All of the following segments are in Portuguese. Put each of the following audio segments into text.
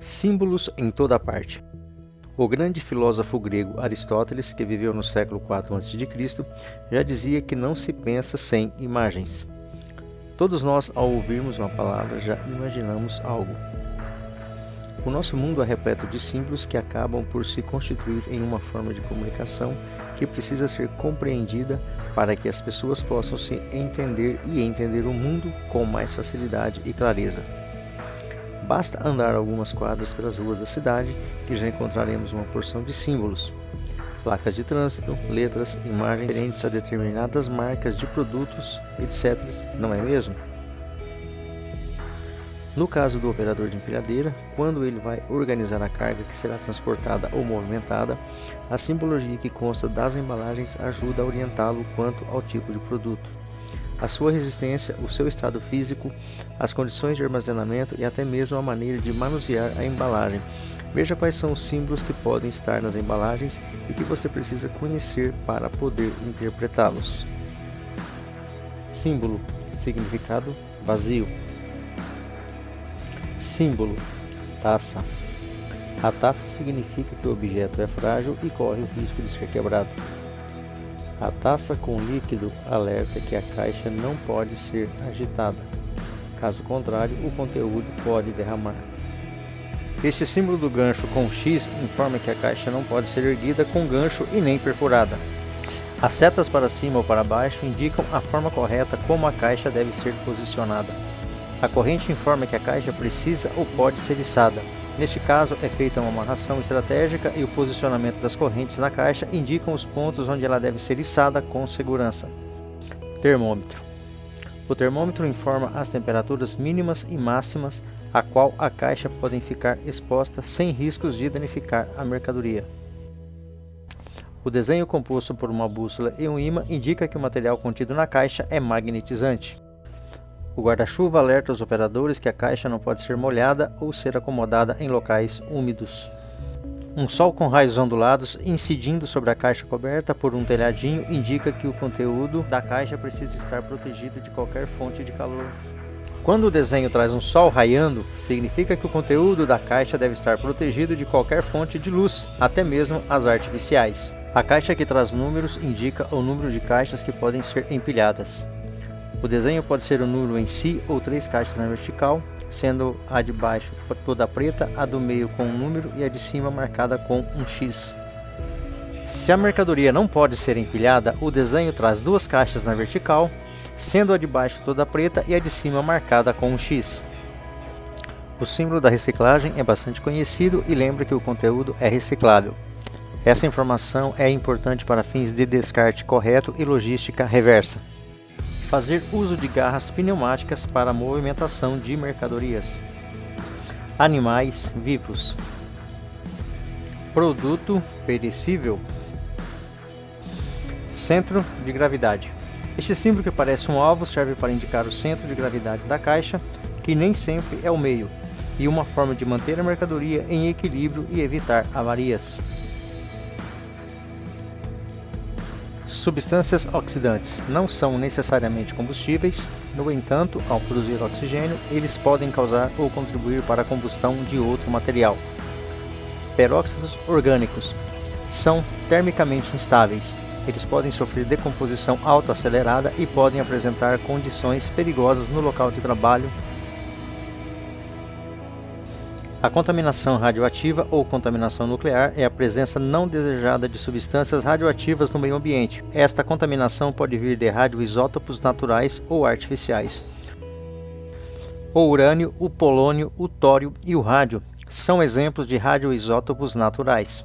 Símbolos em toda parte. O grande filósofo grego Aristóteles, que viveu no século IV a.C., já dizia que não se pensa sem imagens. Todos nós, ao ouvirmos uma palavra, já imaginamos algo. O nosso mundo é repleto de símbolos que acabam por se constituir em uma forma de comunicação que precisa ser compreendida para que as pessoas possam se entender e entender o mundo com mais facilidade e clareza. Basta andar algumas quadras pelas ruas da cidade que já encontraremos uma porção de símbolos. Placas de trânsito, letras, imagens referentes a determinadas marcas de produtos, etc. Não é mesmo? No caso do operador de empilhadeira, quando ele vai organizar a carga que será transportada ou movimentada, a simbologia que consta das embalagens ajuda a orientá-lo quanto ao tipo de produto, a sua resistência, o seu estado físico, as condições de armazenamento e até mesmo a maneira de manusear a embalagem. Veja quais são os símbolos que podem estar nas embalagens e que você precisa conhecer para poder interpretá-los. Símbolo, significado vazio. Símbolo, taça. A taça significa que o objeto é frágil e corre o risco de ser quebrado. A taça com líquido alerta que a caixa não pode ser agitada. Caso contrário, o conteúdo pode derramar. Este símbolo do gancho com X informa que a caixa não pode ser erguida com gancho e nem perfurada. As setas para cima ou para baixo indicam a forma correta como a caixa deve ser posicionada. A corrente informa que a caixa precisa ou pode ser içada. Neste caso, é feita uma amarração estratégica e o posicionamento das correntes na caixa indicam os pontos onde ela deve ser içada com segurança. Termômetro. O termômetro informa as temperaturas mínimas e máximas a qual a caixa pode ficar exposta sem riscos de danificar a mercadoria. O desenho composto por uma bússola e um ímã indica que o material contido na caixa é magnetizante. O guarda-chuva alerta os operadores que a caixa não pode ser molhada ou ser acomodada em locais úmidos. Um sol com raios ondulados incidindo sobre a caixa coberta por um telhadinho indica que o conteúdo da caixa precisa estar protegido de qualquer fonte de calor. Quando o desenho traz um sol raiando, significa que o conteúdo da caixa deve estar protegido de qualquer fonte de luz, até mesmo as artificiais. A caixa que traz números indica o número de caixas que podem ser empilhadas. O desenho pode ser o número em si ou 3 caixas na vertical, sendo a de baixo toda preta, a do meio com um número e a de cima marcada com um X. Se a mercadoria não pode ser empilhada, o desenho traz 2 caixas na vertical, sendo a de baixo toda preta e a de cima marcada com um X. O símbolo da reciclagem é bastante conhecido e lembra que o conteúdo é reciclável. Essa informação é importante para fins de descarte correto e logística reversa. Fazer uso de garras pneumáticas para a movimentação de mercadorias. Animais vivos. Produto perecível. Centro de gravidade. Este símbolo que parece um alvo serve para indicar o centro de gravidade da caixa, que nem sempre é o meio, e uma forma de manter a mercadoria em equilíbrio e evitar avarias. Substâncias oxidantes não são necessariamente combustíveis, no entanto, ao produzir oxigênio, eles podem causar ou contribuir para a combustão de outro material. Peróxidos orgânicos são termicamente instáveis. Eles podem sofrer decomposição autoacelerada e podem apresentar condições perigosas no local de trabalho. A contaminação radioativa ou contaminação nuclear é a presença não desejada de substâncias radioativas no meio ambiente. Esta contaminação pode vir de radioisótopos naturais ou artificiais. O urânio, o polônio, o tório e o rádio são exemplos de radioisótopos naturais.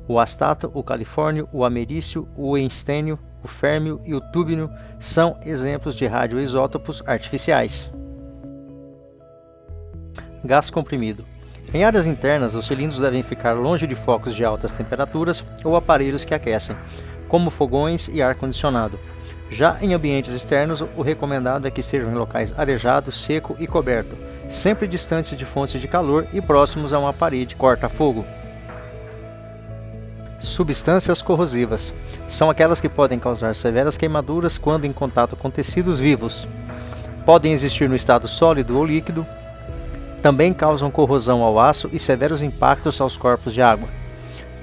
O astato, o califórnio, o americium, o einstênio, o férmio e o túbio são exemplos de radioisótopos artificiais. Gás comprimido. Em áreas internas, os cilindros devem ficar longe de focos de altas temperaturas ou aparelhos que aquecem, como fogões e ar-condicionado. Já em ambientes externos, o recomendado é que estejam em locais arejados, seco e coberto, sempre distantes de fontes de calor e próximos a uma parede corta-fogo. Substâncias corrosivas. São aquelas que podem causar severas queimaduras quando em contato com tecidos vivos. Podem existir no estado sólido ou líquido. Também causam corrosão ao aço e severos impactos aos corpos de água.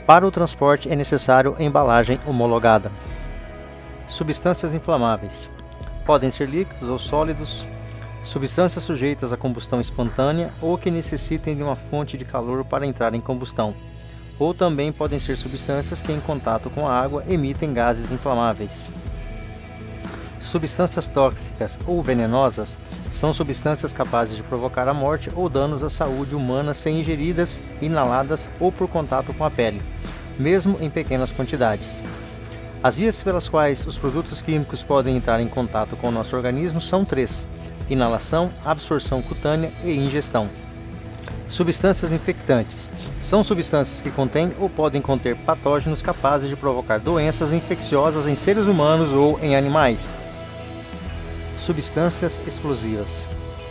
Para o transporte é necessário embalagem homologada. Substâncias inflamáveis. Podem ser líquidos ou sólidos, substâncias sujeitas à combustão espontânea ou que necessitem de uma fonte de calor para entrar em combustão. Ou também podem ser substâncias que, em contato com a água, emitem gases inflamáveis. Substâncias tóxicas ou venenosas são substâncias capazes de provocar a morte ou danos à saúde humana se ingeridas, inaladas ou por contato com a pele, mesmo em pequenas quantidades. As vias pelas quais os produtos químicos podem entrar em contato com o nosso organismo são 3: inalação, absorção cutânea e ingestão. Substâncias infectantes são substâncias que contêm ou podem conter patógenos capazes de provocar doenças infecciosas em seres humanos ou em animais. Substâncias explosivas.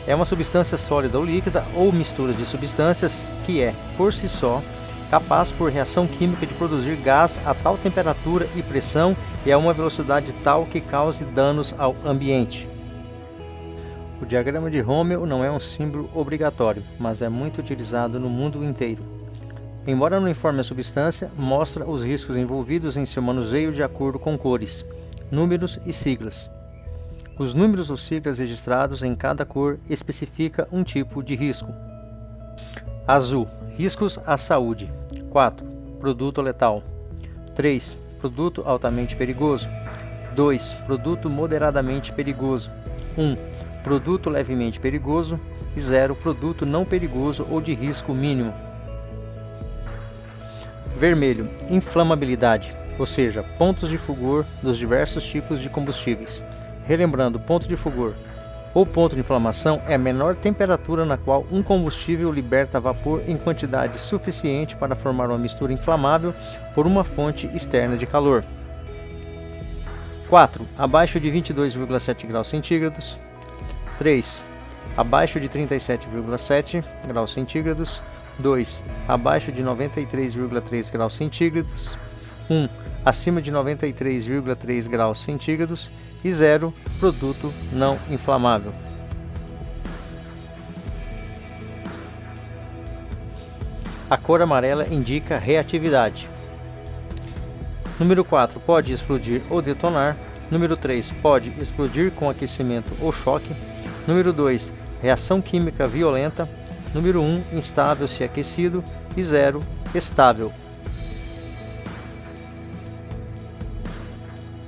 É uma substância sólida ou líquida ou mistura de substâncias que é, por si só, capaz por reação química de produzir gás a tal temperatura e pressão e a uma velocidade tal que cause danos ao ambiente. O diagrama de Rommel não é um símbolo obrigatório, mas é muito utilizado no mundo inteiro. Embora não informe a substância, mostra os riscos envolvidos em seu manuseio de acordo com cores, números e siglas. Os números ou siglas registrados em cada cor especifica um tipo de risco. Azul. Riscos à saúde. 4. Produto letal. 3. Produto altamente perigoso. 2. Produto moderadamente perigoso. 1. Produto levemente perigoso. E 0. Produto não perigoso ou de risco mínimo. Vermelho. Inflamabilidade, ou seja, pontos de fulgor dos diversos tipos de combustíveis. Relembrando, ponto de fulgor ou ponto de inflamação é a menor temperatura na qual um combustível liberta vapor em quantidade suficiente para formar uma mistura inflamável por uma fonte externa de calor. 4. Abaixo de 22,7 graus centígrados. 3. Abaixo de 37,7 graus centígrados. 2. Abaixo de 93,3 graus centígrados. 1. Acima de 93,3 graus centígrados. E 0. Produto não inflamável. A cor amarela indica reatividade. Número 4. Pode explodir ou detonar. Número 3. Pode explodir com aquecimento ou choque. Número 2. Reação química violenta. Número 1. Instável se aquecido. E 0. Estável.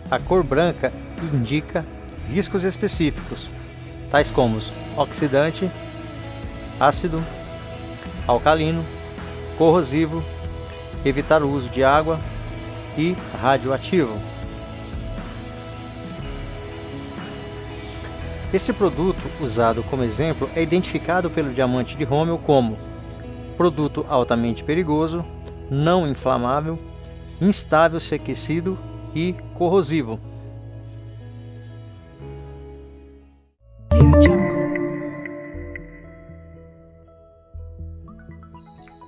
A cor branca indica riscos específicos, tais como oxidante, ácido, alcalino, corrosivo, evitar o uso de água e radioativo. Esse produto usado como exemplo é identificado pelo diamante de Rommel como produto altamente perigoso, não inflamável, instável se aquecido e corrosivo.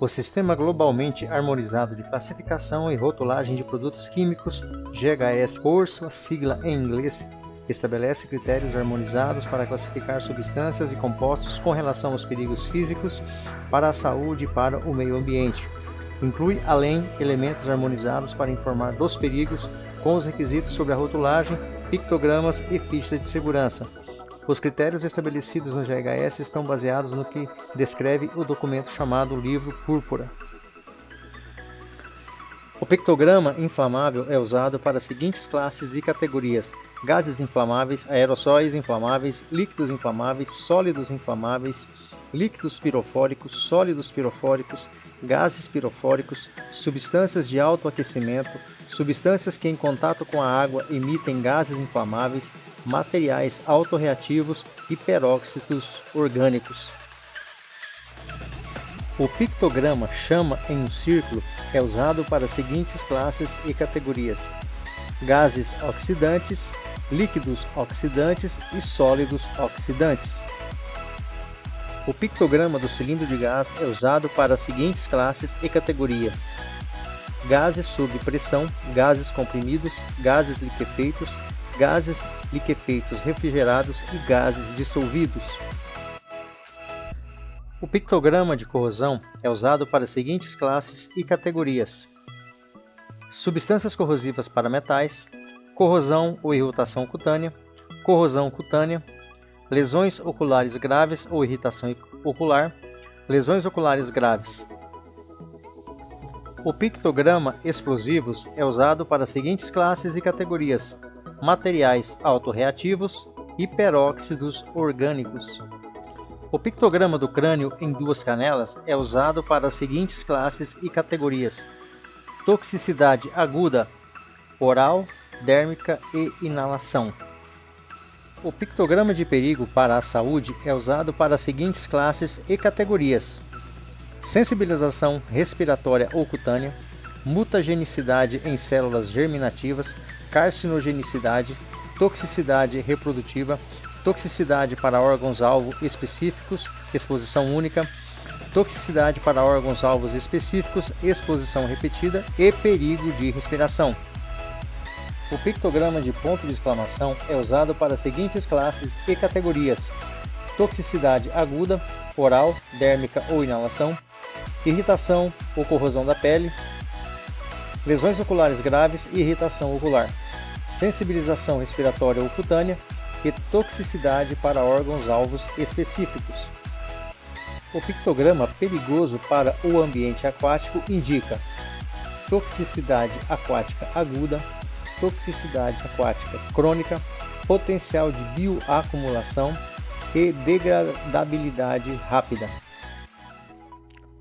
O Sistema Globalmente Harmonizado de Classificação e Rotulagem de Produtos Químicos, GHS, por sua sigla em inglês, estabelece critérios harmonizados para classificar substâncias e compostos com relação aos perigos físicos para a saúde e para o meio ambiente. Inclui, além, elementos harmonizados para informar dos perigos, com os requisitos sobre a rotulagem, pictogramas e fichas de segurança. Os critérios estabelecidos no GHS estão baseados no que descreve o documento chamado Livro Púrpura. O pictograma inflamável é usado para as seguintes classes e categorias: gases inflamáveis, aerossóis inflamáveis, líquidos inflamáveis, sólidos inflamáveis, líquidos pirofóricos, sólidos pirofóricos, gases pirofóricos, substâncias de alto aquecimento, substâncias que em contato com a água emitem gases inflamáveis, materiais autorreativos e peróxidos orgânicos. O pictograma chama em um círculo é usado para as seguintes classes e categorias: gases oxidantes, líquidos oxidantes e sólidos oxidantes. O pictograma do cilindro de gás é usado para as seguintes classes e categorias: gases sob pressão, gases comprimidos, gases liquefeitos refrigerados e gases dissolvidos. O pictograma de corrosão é usado para as seguintes classes e categorias: substâncias corrosivas para metais, corrosão ou irritação cutânea, corrosão cutânea, lesões oculares graves ou irritação ocular, lesões oculares graves. O pictograma explosivos é usado para as seguintes classes e categorias: materiais autorreativos e peróxidos orgânicos. O pictograma do crânio em duas canelas é usado para as seguintes classes e categorias: toxicidade aguda, oral, dérmica e inalação. O pictograma de perigo para a saúde é usado para as seguintes classes e categorias: sensibilização respiratória ou cutânea, mutagenicidade em células germinativas, carcinogenicidade, toxicidade reprodutiva, toxicidade para órgãos-alvo específicos, exposição única, toxicidade para órgãos-alvos específicos, exposição repetida e perigo de respiração. O pictograma de ponto de exclamação é usado para as seguintes classes e categorias: toxicidade aguda, oral, dérmica ou inalação, irritação ou corrosão da pele, lesões oculares graves e irritação ocular, sensibilização respiratória ou cutânea e toxicidade para órgãos-alvos específicos. O pictograma perigoso para o ambiente aquático indica toxicidade aquática aguda, toxicidade aquática crônica, potencial de bioacumulação e degradabilidade rápida.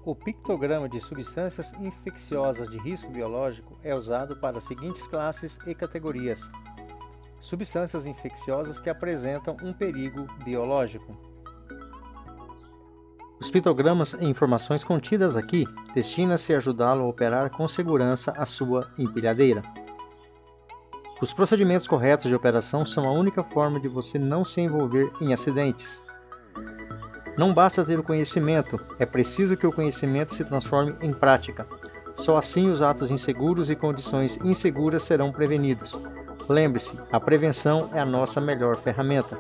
O pictograma de substâncias infecciosas de risco biológico é usado para as seguintes classes e categorias: substâncias infecciosas que apresentam um perigo biológico. Os pictogramas e informações contidas aqui destinam-se a ajudá-lo a operar com segurança a sua empilhadeira. Os procedimentos corretos de operação são a única forma de você não se envolver em acidentes. Não basta ter o conhecimento, é preciso que o conhecimento se transforme em prática. Só assim os atos inseguros e condições inseguras serão prevenidos. Lembre-se, a prevenção é a nossa melhor ferramenta.